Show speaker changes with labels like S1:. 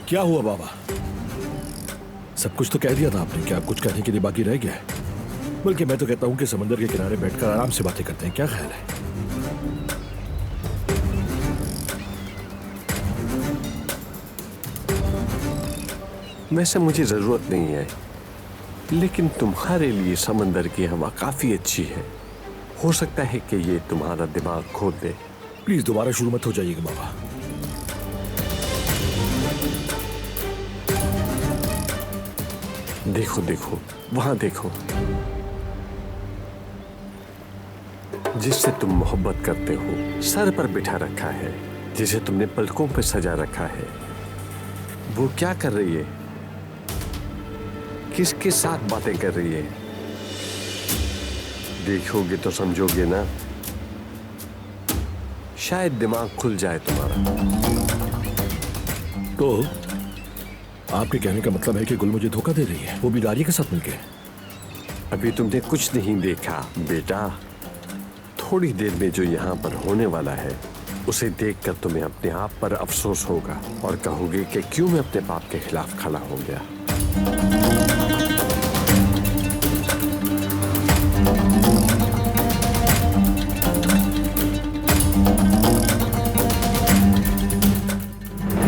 S1: क्या हुआ बाबा? सब कुछ तो कह दिया था आपने, क्या कुछ कहने के लिए बाकी रह गया है? बल्कि मैं तो कहता हूँ कि समंदर के किनारे बैठकर आराम से बातें करते हैं, क्या ख्याल है?
S2: वैसे मुझे जरूरत नहीं है, लेकिन तुम्हारे लिए समंदर की हवा काफी अच्छी है। हो सकता है कि ये तुम्हारा दिमाग खोल दे।
S1: प्लीज दोबारा शुरू मत हो जाइएगा बाबा।
S2: देखो देखो, वहां देखो, जिससे तुम मोहब्बत करते हो सर पर बिठा रखा है, जिसे तुमने पलकों पर सजा रखा है, वो क्या कर रही है? किसके साथ बातें कर रही है? देखोगे तो समझोगे ना, शायद दिमाग खुल जाए तुम्हारा।
S1: तो आपके कहने का मतलब है कि गुल मुझे धोखा दे रही है, वो भी दारिया के साथ मिलके?
S2: अभी तुमने कुछ नहीं देखा बेटा। थोड़ी देर में जो यहाँ पर होने वाला है उसे देखकर तुम्हें अपने आप पर अफसोस होगा और कहोगे कि क्यों मैं अपने बाप के खिलाफ खड़ा हो गया।